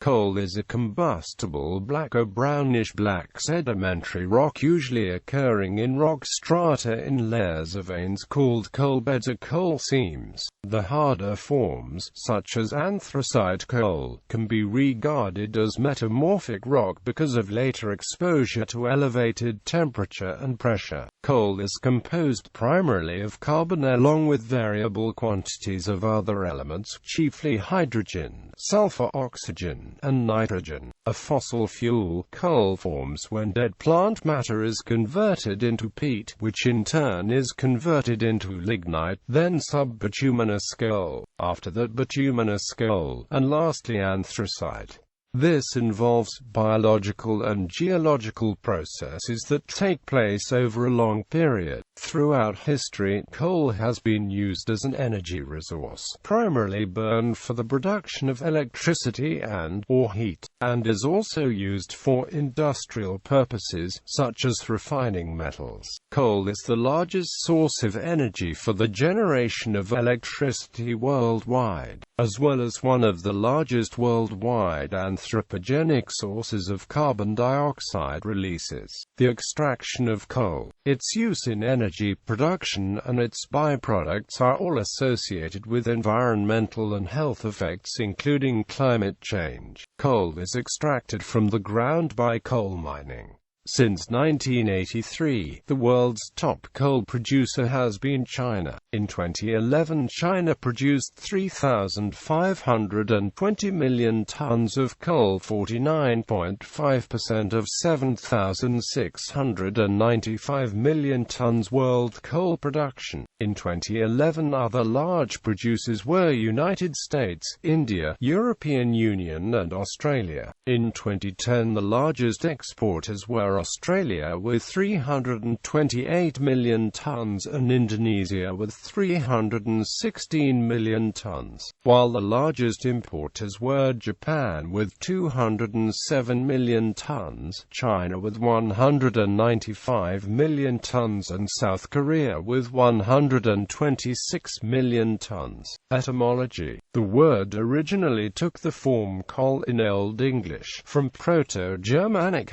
Coal is a combustible black or brownish-black sedimentary rock usually occurring in rock strata in layers of veins called coal beds or coal seams. The harder forms, such as anthracite coal, can be regarded as metamorphic rock because of later exposure to elevated temperature and pressure. Coal is composed primarily of carbon along with variable quantities of other elements, chiefly hydrogen, sulfur, oxygen, and nitrogen. A fossil fuel, coal forms when dead plant matter is converted into peat, which in turn is converted into lignite, then sub-bituminous coal, after that bituminous coal, and lastly anthracite. This involves biological and geological processes that take place over a long period. Throughout history, coal has been used as an energy resource, primarily burned for the production of electricity and/or heat, and is also used for industrial purposes, such as refining metals. Coal is the largest source of energy for the generation of electricity worldwide, as well as one of the largest worldwide anthropogenic sources of carbon dioxide releases. The extraction of coal, its use in energy production and its byproducts are all associated with environmental and health effects including climate change. Coal is extracted from the ground by coal mining. Since 1983, the world's top coal producer has been China. In 2011, China produced 3,520 million tons of coal, 49.5% of 7,695 million tons world coal production. In 2011, other large producers were United States, India, European Union, and Australia. In 2010, the largest exporters were Australia with 328 million tons and Indonesia with 316 million tons, while the largest importers were Japan with 207 million tons, China with 195 million tons and South Korea with 126 million tons. Etymology. The word originally took the form coal in Old English, from Proto-Germanic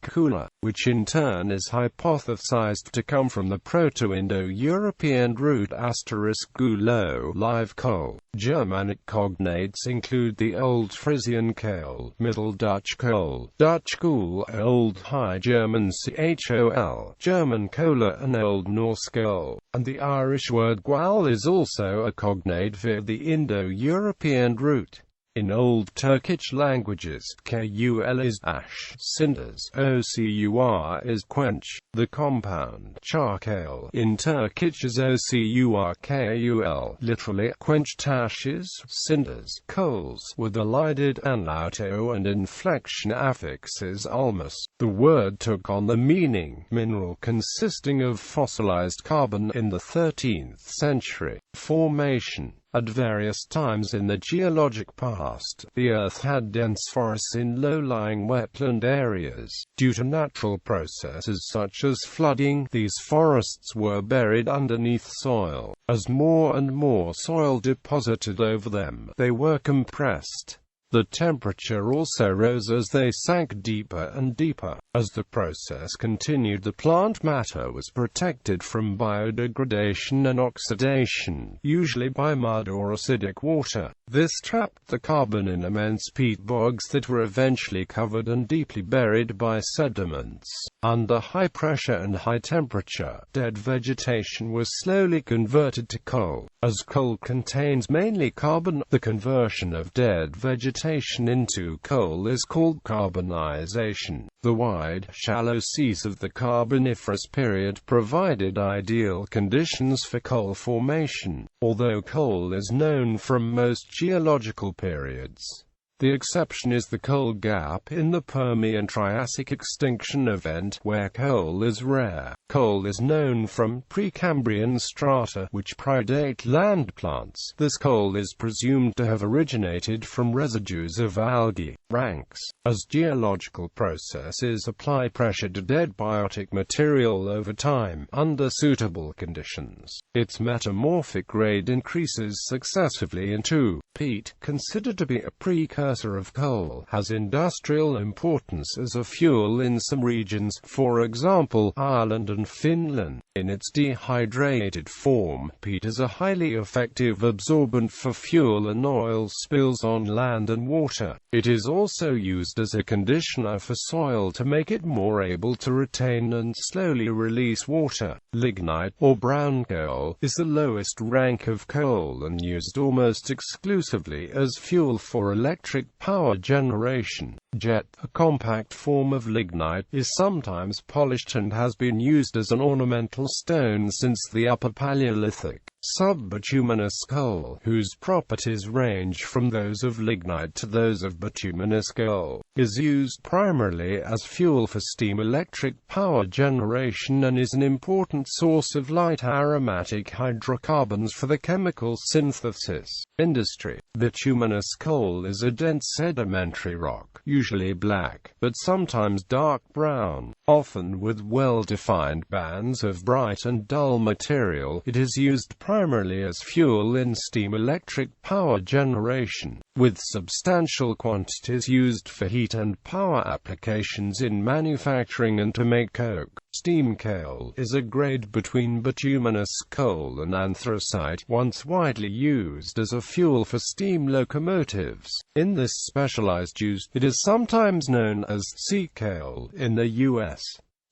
*kula, which in turn is hypothesized to come from the Proto-Indo-European root *gulo, live coal. Germanic cognates include the Old Frisian Kohl, Middle Dutch Kohl, Dutch Kool, Old High German Chol, German Cola, and Old Norse Kohl, and the Irish word gwal is also a cognate via the Indo-European root. In Old Turkish languages, kul is ash, cinders, ocur is quench. The compound charcoal in Turkish is ocurkul, literally quenched ashes, cinders, coals, with elided anlauto and inflection affixes ulmus. The word took on the meaning mineral consisting of fossilized carbon in the 13th century. Formation. At various times in the geologic past, the Earth had dense forests in low-lying wetland areas. Due to natural processes such as flooding, these forests were buried underneath soil. As more and more soil deposited over them, they were compressed. The temperature also rose as they sank deeper and deeper. As the process continued, the plant matter was protected from biodegradation and oxidation, usually by mud or acidic water. This trapped the carbon in immense peat bogs that were eventually covered and deeply buried by sediments. Under high pressure and high temperature, dead vegetation was slowly converted to coal. As coal contains mainly carbon, the conversion of dead vegetation into coal is called carbonization. The wide, shallow seas of the Carboniferous period provided ideal conditions for coal formation, although coal is known from most geological periods. The exception is the coal gap in the Permian-Triassic extinction event, where coal is rare. Coal is known from Precambrian strata, which predate land plants. This coal is presumed to have originated from residues of algae. ranks. As geological processes apply pressure to dead biotic material over time, under suitable conditions, its metamorphic grade increases successively into. Peat, considered to be a precursor of coal, has industrial importance as a fuel in some regions, for example, Ireland and Finland. In its dehydrated form, peat is a highly effective absorbent for fuel and oil spills on land and water. It is also used as a conditioner for soil to make it more able to retain and slowly release water. Lignite, or brown coal, is the lowest rank of coal and used almost exclusively as fuel for electric power generation. Jet, a compact form of lignite, is sometimes polished and has been used as an ornamental stone since the Upper Paleolithic. Sub-bituminous coal, whose properties range from those of lignite to those of bituminous coal, is used primarily as fuel for steam electric power generation and is an important source of light aromatic hydrocarbons for the chemical synthesis industry. Bituminous coal is a dense sedimentary rock, usually black, but sometimes dark brown, often with well-defined bands of bright and dull material. It is used primarily as fuel in steam electric power generation, with substantial quantities used for heat and power applications in manufacturing and to make coke. Steam coal is a grade between bituminous coal and anthracite, once widely used as a fuel for steam locomotives. In this specialized use, it is sometimes known as sea coal in the U.S.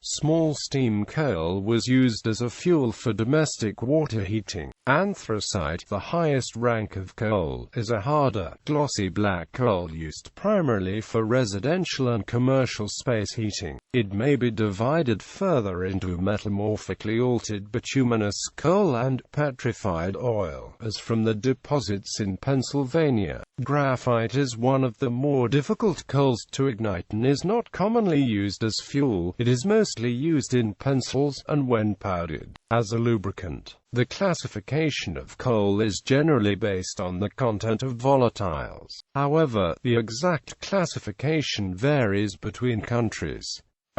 Small steam coal was used as a fuel for domestic water heating. Anthracite, the highest rank of coal, is a harder, glossy black coal used primarily for residential and commercial space heating. It may be divided further into metamorphically altered bituminous coal and petrified oil, as from the deposits in Pennsylvania. Graphite is one of the more difficult coals to ignite and is not commonly used as fuel. It is mostly used in pencils, and when powdered, as a lubricant. The classification of coal is generally based on the content of volatiles. However, the exact classification varies between countries.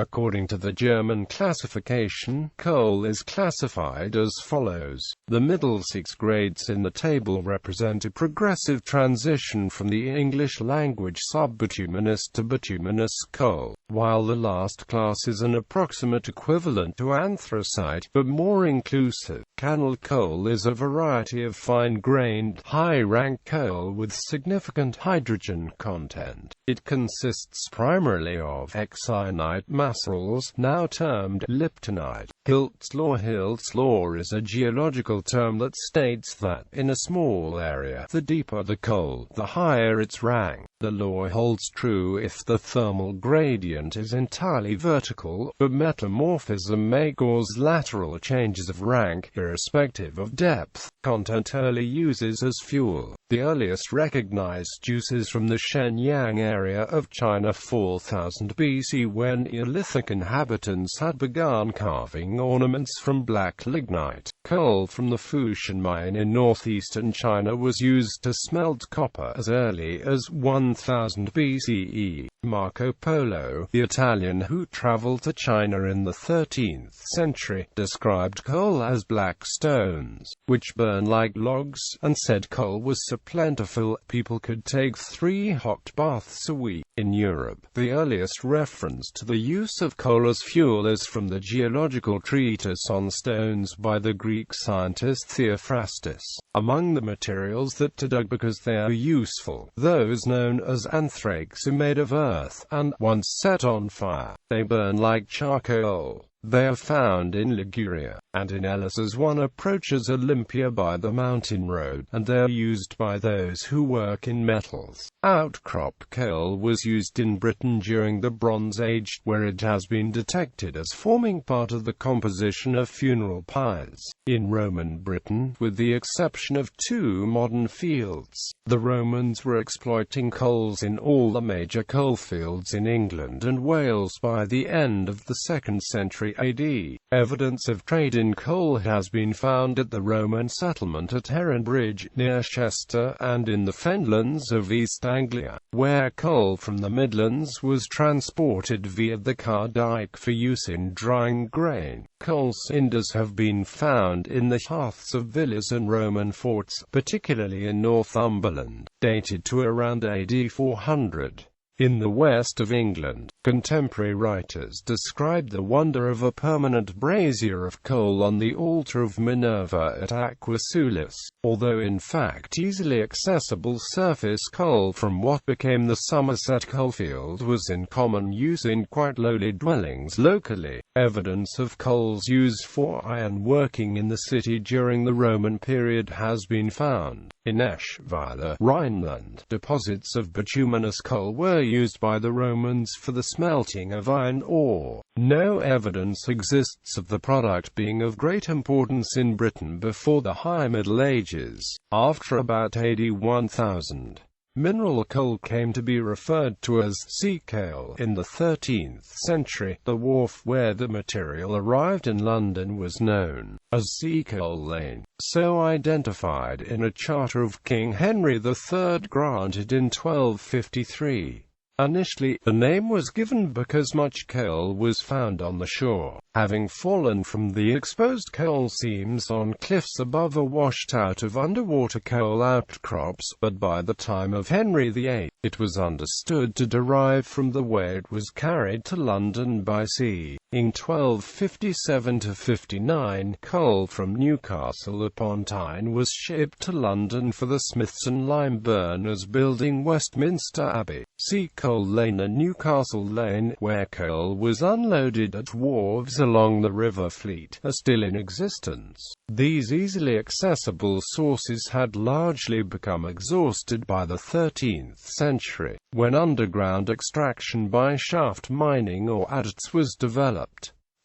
According to the German classification, coal is classified as follows. The middle 6 grades in the table represent a progressive transition from the English language sub-bituminous to bituminous coal, while the last class is an approximate equivalent to anthracite, but more inclusive. Cannel coal is a variety of fine-grained, high-rank coal with significant hydrogen content. It consists primarily of hexainite macerals, now termed liptonite. Hilt's law is a geological term that states that, in a small area, the deeper the coal, the higher its rank. The law holds true if the thermal gradient is entirely vertical, but metamorphism may cause lateral changes of rank, irrespective of depth. Content early uses as fuel. The earliest recognized use is from the Shenyang area of China 4000 BC, when Neolithic inhabitants had begun carving ornaments from black lignite. Coal from the Fushan mine in northeastern China was used to smelt copper as early as 1000 BCE. Marco Polo, the Italian who traveled to China in the 13th century, described coal as black stones, which burn like logs, and said coal was so plentiful, people could take 3 hot baths a week. In Europe, the earliest reference to the use of coal as fuel is from the geological treatise on stones by the Greek scientist Theophrastus. Among the materials that are dug because they are useful, those known as anthrax are made of earth, and, once set on fire, they burn like charcoal. They are found in Liguria, and in Elis as one approaches Olympia by the mountain road, and they are used by those who work in metals. Outcrop coal was used in Britain during the Bronze Age, where it has been detected as forming part of the composition of funeral pyres. In Roman Britain, with the exception of 2 modern fields, the Romans were exploiting coals in all the major coalfields in England and Wales by the end of the 2nd century AD. Evidence of trade in Indian coal has been found at the Roman settlement at Heronbridge, near Chester, and in the fenlands of East Anglia, where coal from the Midlands was transported via the Cardyke for use in drying grain. Coal cinders have been found in the hearths of villas and Roman forts, particularly in Northumberland, dated to around AD 400. In the west of England, contemporary writers describe the wonder of a permanent brazier of coal on the altar of Minerva at Aquasulis, although in fact easily accessible surface coal from what became the Somerset coalfield was in common use in quite lowly dwellings locally. Evidence of coal's use for iron working in the city during the Roman period has been found. In Eschweiler, Rhineland, deposits of bituminous coal were used by the Romans for the smelting of iron ore. No evidence exists of the product being of great importance in Britain before the High Middle Ages. After about AD 1000, mineral coal came to be referred to as sea coal. In the 13th century, the wharf where the material arrived in London was known as Sea Coal Lane, so identified in a charter of King Henry III granted in 1253. Initially, the name was given because much coal was found on the shore, having fallen from the exposed coal seams on cliffs above or washed out of underwater coal outcrops, but by the time of Henry VIII, it was understood to derive from the way it was carried to London by sea. In 1257–59, coal from Newcastle upon Tyne was shipped to London for the Smiths and lime burners building Westminster Abbey. Sea Coal Lane and Newcastle Lane, where coal was unloaded at wharves along the River Fleet, are still in existence. These easily accessible sources had largely become exhausted by the 13th century, when underground extraction by shaft mining or adits was developed.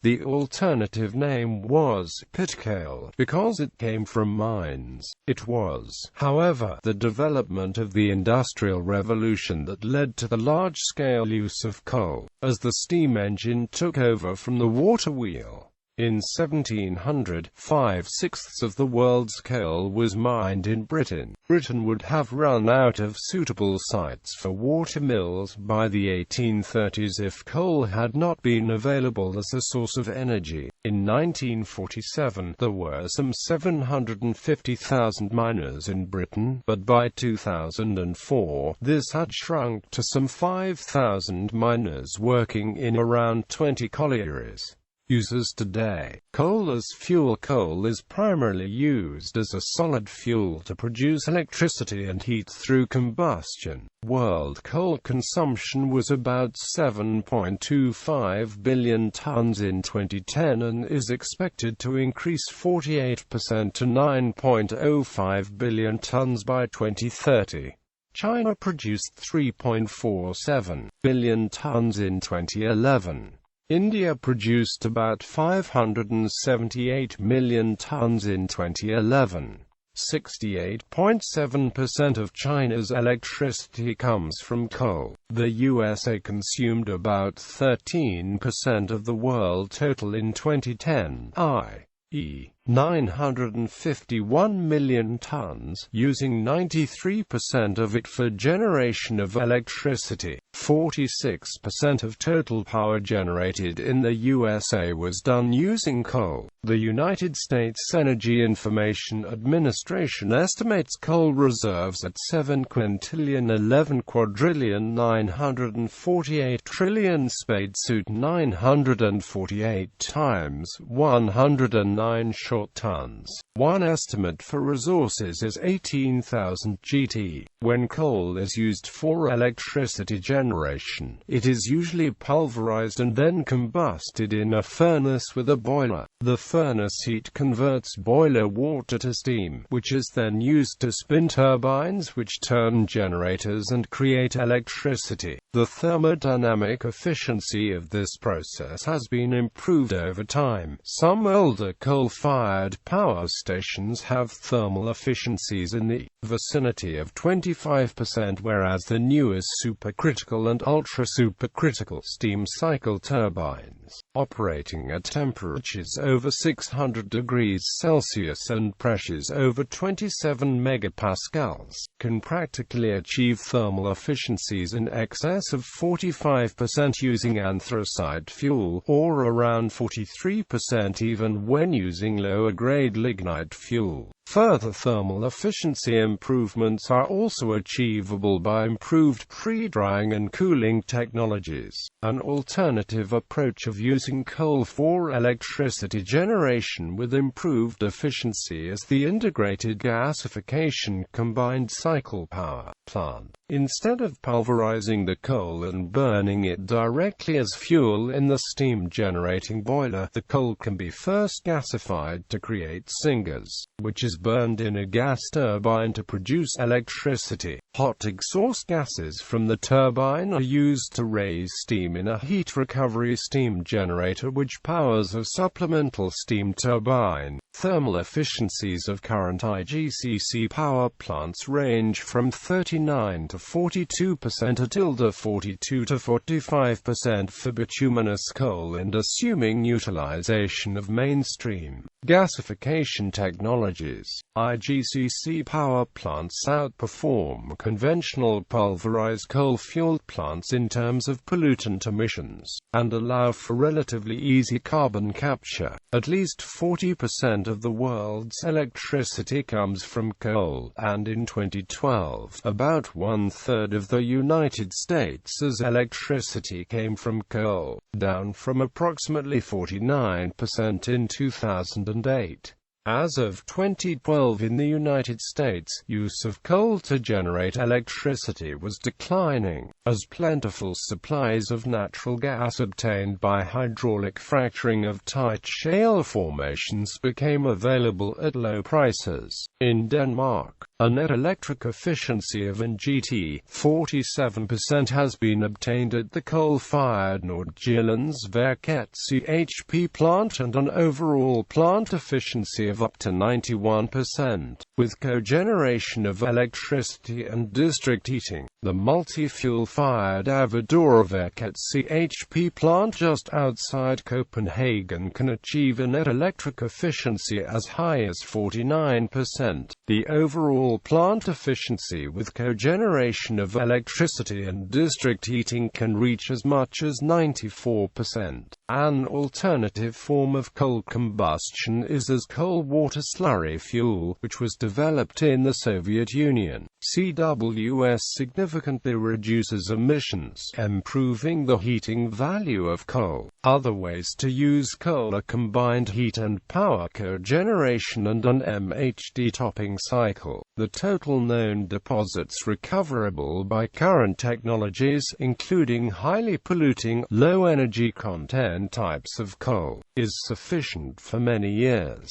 The alternative name was pit coal, because it came from mines. It was, however, the development of the Industrial Revolution that led to the large-scale use of coal, as the steam engine took over from the water wheel. In 1700, 5/6 of the world's coal was mined in Britain. Britain would have run out of suitable sites for water mills by the 1830s if coal had not been available as a source of energy. In 1947, there were some 750,000 miners in Britain, but by 2004, this had shrunk to some 5,000 miners working in around 20 collieries. Uses today. Coal as fuel. Coal is primarily used as a solid fuel to produce electricity and heat through combustion. World coal consumption was about 7.25 billion tons in 2010 and is expected to increase 48% to 9.05 billion tons by 2030. China produced 3.47 billion tons in 2011. India produced about 578 million tons in 2011. 68.7% of China's electricity comes from coal. The USA consumed about 13% of the world total in 2010, i.e., 951 million tons, using 93% of it for generation of electricity. 46% of total power generated in the USA was done using coal. The United States Energy Information Administration estimates coal reserves at 7 quintillion 11 quadrillion 948 trillion spadesuit 948 times 109 short tons. One estimate for resources is 18,000 GT. When coal is used for electricity generation, it is usually pulverized and then combusted in a furnace with a boiler. The furnace heat converts boiler water to steam, which is then used to spin turbines which turn generators and create electricity. The thermodynamic efficiency of this process has been improved over time. Some older coal-fired power stations have thermal efficiencies in the vicinity of 25%, whereas the newest supercritical and ultra-supercritical steam cycle turbines steams, operating at temperatures over 600 degrees Celsius and pressures over 27 megapascals, can practically achieve thermal efficiencies in excess of 45% using anthracite fuel, or around 43% even when using lower-grade lignite fuel. Further thermal efficiency improvements are also achievable by improved pre-drying and cooling technologies. An alternative approach of using coal for electricity generation with improved efficiency is the integrated gasification combined cycle power plant. Instead of pulverizing the coal and burning it directly as fuel in the steam-generating boiler, the coal can be first gasified to create syngas, which is burned in a gas turbine to produce electricity. Hot exhaust gases from the turbine are used to raise steam in a heat recovery steam generator which powers a supplemental steam turbine. Thermal efficiencies of current IGCC power plants range from 39 to 42% to 42 to 45% for bituminous coal, and assuming utilization of mainstream gasification technologies, IGCC power plants outperform conventional pulverized coal-fueled plants in terms of pollutant emissions, and allow for relatively easy carbon capture. At least 40% of the world's electricity comes from coal, and in 2012, about one-third of the United States' electricity came from coal, down from approximately 49% in 2008. As of 2012 in the United States, use of coal to generate electricity was declining, as plentiful supplies of natural gas obtained by hydraulic fracturing of tight shale formations became available at low prices. In Denmark, a net electric efficiency of NGT 47% has been obtained at the coal-fired Nordjyllandsværket CHP plant, and an overall plant efficiency of up to 91%. With cogeneration of electricity and district heating, the multi-fuel-fired Avadorværket CHP plant just outside Copenhagen can achieve a net electric efficiency as high as 49%. The overall plant efficiency with cogeneration of electricity and district heating can reach as much as 94%. An alternative form of coal combustion is as coal-water slurry fuel, which was developed in the Soviet Union. CWS significantly reduces emissions, improving the heating value of coal. Other ways to use coal are combined heat and power cogeneration and an MHD topping cycle. The total known deposits recoverable by current technologies, including highly polluting, low-energy content types of coal, is sufficient for many years.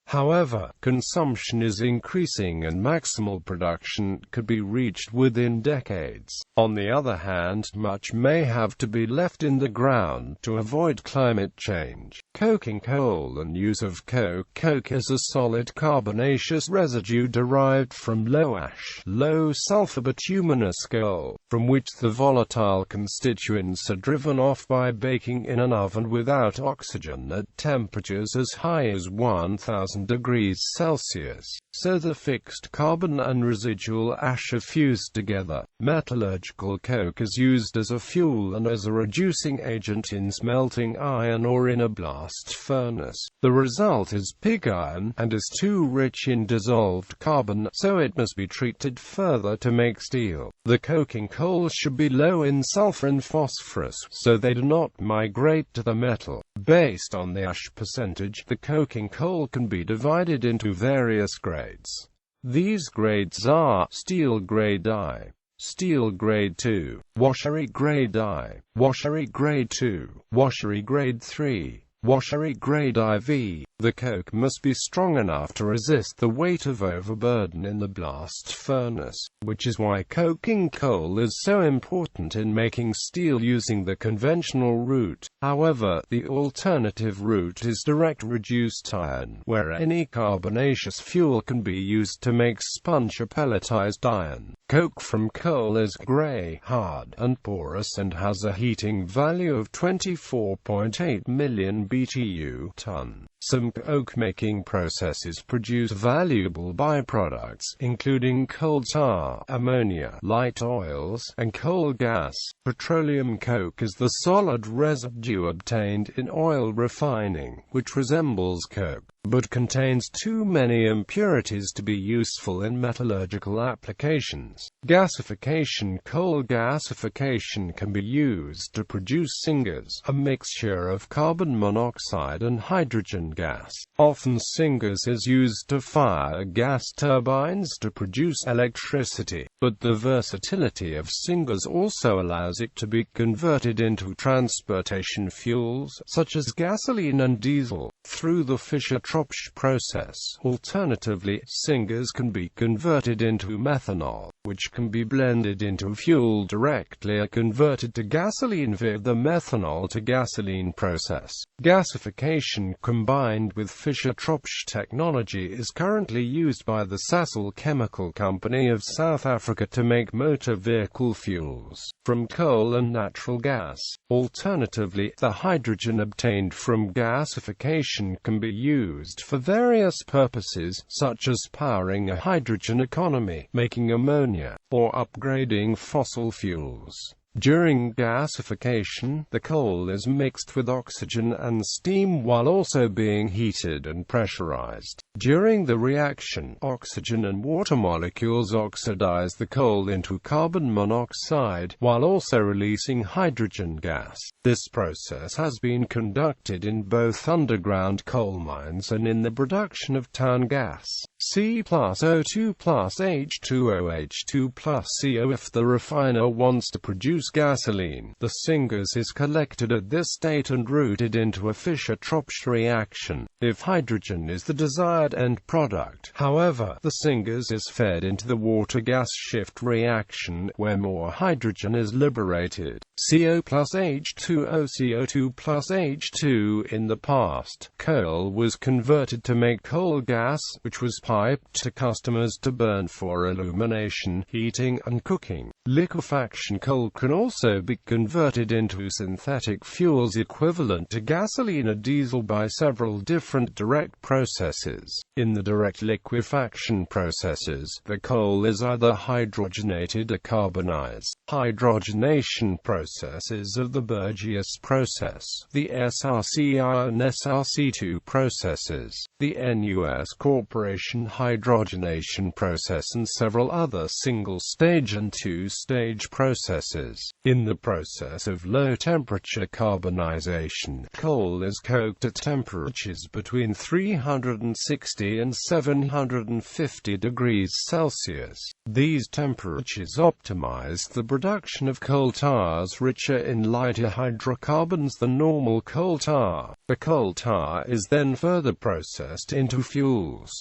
However, consumption is increasing and maximal production could be reached within decades. On the other hand, much may have to be left in the ground to avoid climate change. Coking coal and use of coke is a solid carbonaceous residue derived from low-ash, low-sulfur bituminous coal, from which the volatile constituents are driven off by baking in an oven without oxygen at temperatures as high as 1000 degrees Celsius, so the fixed carbon and residual ash are fused together. Metallurgical coke is used as a fuel and as a reducing agent in smelting iron or in a blast furnace. The result is pig iron, and is too rich in dissolved carbon, so it must be treated further to make steel. The coking coals should be low in sulfur and phosphorus, so they do not migrate to the metal. Based on the ash percentage, the coking coal can be divided into various grades. These grades are: steel grade I, steel grade II, washery grade I, washery grade II, washery grade III, washery-grade IV. The coke must be strong enough to resist the weight of overburden in the blast furnace, which is why coking coal is so important in making steel using the conventional route. However, the alternative route is direct reduced iron, where any carbonaceous fuel can be used to make sponge or pelletized iron. Coke from coal is grey, hard, and porous and has a heating value of 24.8 million BTU/ton. Some coke-making processes produce valuable byproducts, including coal tar, ammonia, light oils, and coal gas. Petroleum coke is the solid residue obtained in oil refining, which resembles coke, but contains too many impurities to be useful in metallurgical applications. Gasification. Coal gasification can be used to produce syngas, a mixture of carbon monoxide and hydrogen gas. Often syngas is used to fire gas turbines to produce electricity, but the versatility of syngas also allows it to be converted into transportation fuels, such as gasoline and diesel, through the Fischer-Tropsch process. Alternatively, syngas can be converted into methanol, which can be blended into fuel directly or converted to gasoline via the methanol to gasoline process. Gasification combined with Fischer-Tropsch technology is currently used by the Sasol Chemical Company of South Africa to make motor vehicle fuels from coal and natural gas. Alternatively, the hydrogen obtained from gasification can be used for various purposes, such as powering a hydrogen economy, making ammonia, or upgrading fossil fuels. During gasification, the coal is mixed with oxygen and steam while also being heated and pressurized. During the reaction, oxygen and water molecules oxidize the coal into carbon monoxide, while also releasing hydrogen gas. This process has been conducted in both underground coal mines and in the production of town gas. C+O2 plus H2O plus CO. If the refiner wants to produce gasoline, the syngas is collected at this state and routed into a Fischer-Tropsch reaction, if hydrogen is the desired end product. However, the syngas is fed into the water-gas shift reaction, where more hydrogen is liberated. CO plus H2O, CO2 plus H2. In the past, coal was converted to make coal gas, which was piped to customers to burn for illumination, heating, and cooking. Liquefaction. Coal can also be converted into synthetic fuels equivalent to gasoline or diesel by several different direct processes. In the direct liquefaction processes, the coal is either hydrogenated or carbonized. Hydrogenation processes of the Burgess process, the SRCI and SRC2 processes, the NUS Corporation hydrogenation process, and several other single-stage and two-stage processes. In the process of low-temperature carbonization, coal is coked at temperatures between 360 and 750 degrees Celsius. These temperatures optimize the production of coal tars richer in lighter hydrocarbons than normal coal tar. The coal tar is then further processed into fuels.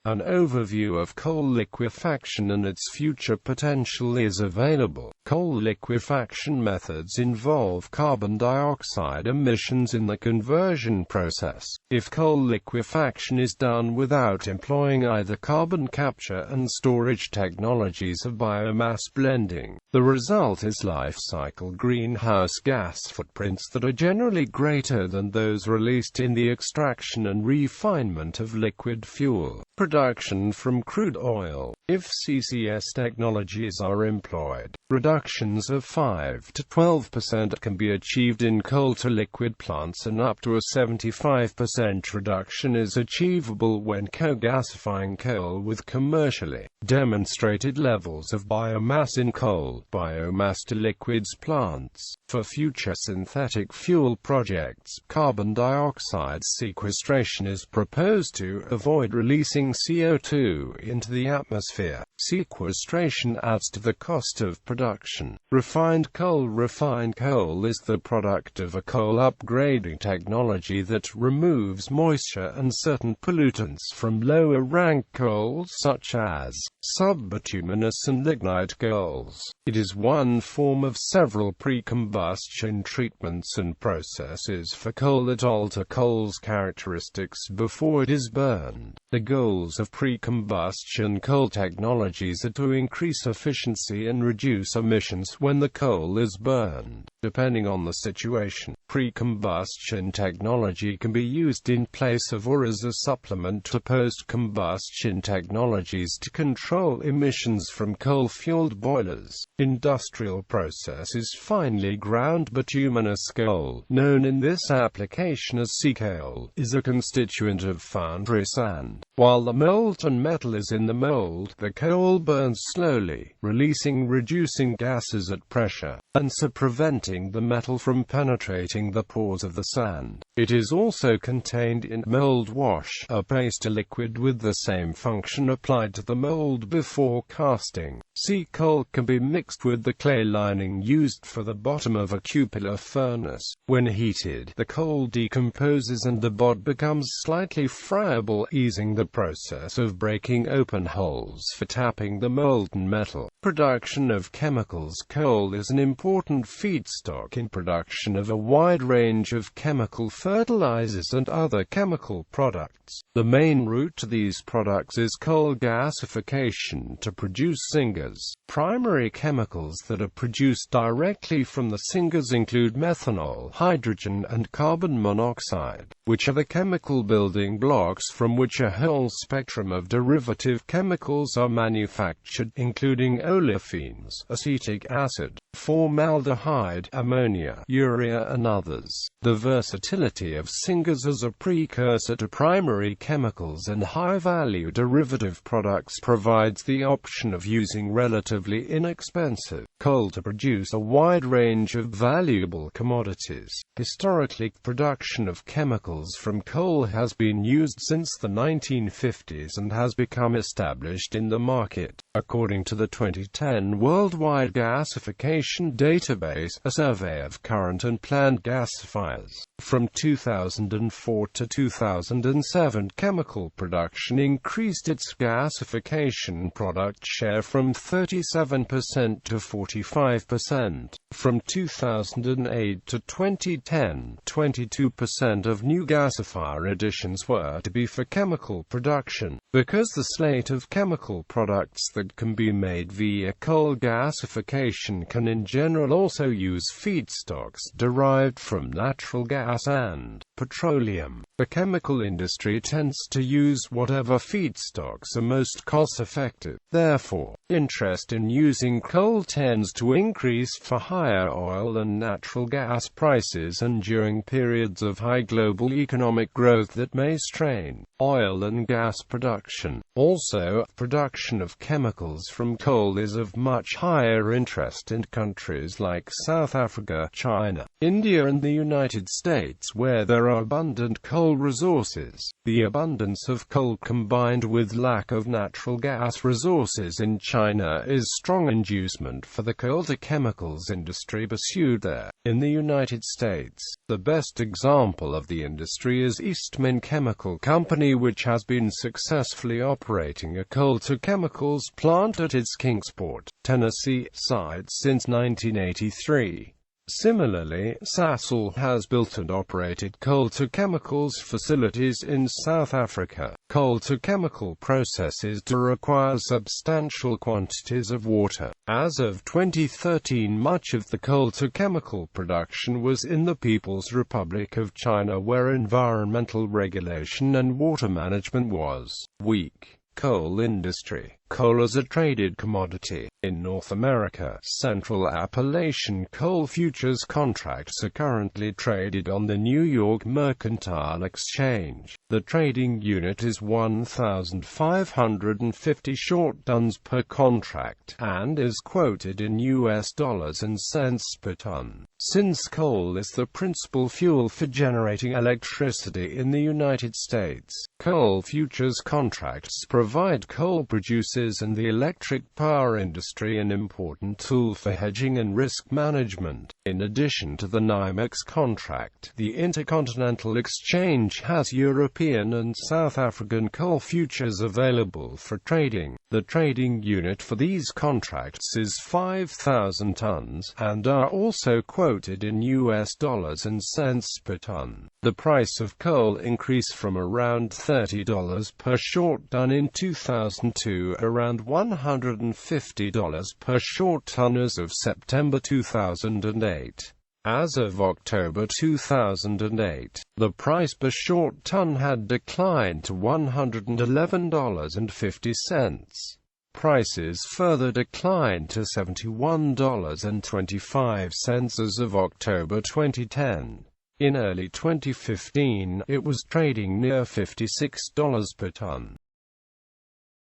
An overview of coal liquefaction and its future potential is available. Coal liquefaction methods involve carbon dioxide emissions in the conversion process. If coal liquefaction is done without employing either carbon capture and storage technologies of biomass blending, the result is life cycle greenhouse gas footprints that are generally greater than those released in the extraction and refinement of liquid fuel. Production from crude oil. If CCS technologies are employed, reductions of 5 to 12% can be achieved in coal-to-liquid plants, and up to a 75% reduction is achievable when co-gasifying coal with commercially demonstrated levels of biomass in coal biomass-to-liquids plants. For future synthetic fuel projects, carbon dioxide sequestration is proposed to avoid releasing CO2 into the atmosphere. Sequestration adds to the cost of production. Refined coal is the product of a coal upgrading technology that removes moisture and certain pollutants from lower-ranked coals such as sub-bituminous and lignite coals. It is one form of several pre-combustion treatments and processes for coal that alter coal's characteristics before it is burned. The goals of pre-combustion coal technologies are to increase efficiency and reduce emissions when the coal is burned. Depending on the situation, pre-combustion technology can be used in place of or as a supplement to post-combustion technologies to control emissions from coal-fueled boilers. Industrial processes finely ground bituminous coal, known in this application as C-coal, is a constituent of foundry sand. While the molten metal is in the mold, the coal burns slowly, reducing gases at pressure, and so preventing the metal from penetrating the pores of the sand. It is also contained in mold wash, a paste liquid with the same function applied to the mold before casting. C-coal can be mixed with the clay lining used for the bottom of a cupola furnace. When heated, the coal decomposes and the bot becomes slightly friable, easing the process of breaking open holes for tapping the molten metal. Production of chemicals. Coal is an important feedstock in production of a wide range of chemical fertilizers and other chemical products. The main route to these products is coal gasification to produce syngas. Primary chemicals that are produced directly from the syngas include methanol, hydrogen and carbon monoxide, which are the chemical building blocks from which a whole spectrum of derivative chemicals are manufactured, including olefins, acetic acid, formaldehyde, ammonia, urea and others. The versatility of syngas as a precursor to primary chemicals and high-value derivative products provides the option of using relatively inexpensive coal to produce a wide range of valuable commodities. Historically, production of chemicals from coal has been used since the 1950s and has become established in the market. According to the 2010 Worldwide Gasification Database, a survey of current and planned gasifiers, from 2004 to 2007, chemical production increased its gasification product share from 37% to 45%. From 2008 to 2010, 22% of new gasifier additions were to be for chemical production. Because the slate of chemical products that can be made via coal gasification can in general also use feedstocks derived from natural gas and petroleum, the chemical industry tends to use whatever feedstocks are most cost-effective. Therefore, interest in using coal tends to increase for higher oil and natural gas prices and during periods of high global economic growth that may strain oil and gas production. Also, production of chemicals from coal is of much higher interest in countries like South Africa, China, India and the United States, where there are abundant coal resources. The abundance of coal combined with lack of natural gas resources in China is strong inducement for the coal-to-chemicals industry pursued there. In the United States, the best example of the industry is Eastman Chemical Company, which has been successfully operating a coal-to-chemicals plant at its Kingsport, Tennessee, site since 1983. Similarly, Sasol has built and operated coal-to-chemicals facilities in South Africa. Coal-to-chemical processes do require substantial quantities of water. As of 2013, much of the coal-to-chemical production was in the People's Republic of China, where environmental regulation and water management was weak. Coal industry. Coal is a traded commodity. In North America, Central Appalachian Coal futures contracts are currently traded on the New York Mercantile Exchange. The trading unit is 1,550 short tons per contract, and is quoted in US dollars and cents per ton. Since coal is the principal fuel for generating electricity in the United States, coal futures contracts provide coal producers and the electric power industry an important tool for hedging and risk management. In addition to the NYMEX contract, the Intercontinental Exchange has European and South African coal futures available for trading. The trading unit for these contracts is 5,000 tons, and are also quoted in US dollars and cents per ton. The price of coal increased from around $30 per short ton in 2002 to around $150 per short ton as of September 2008. As of October 2008, the price per short ton had declined to $111.50. Prices further declined to $71.25 as of October 2010. In early 2015, it was trading near $56 per ton.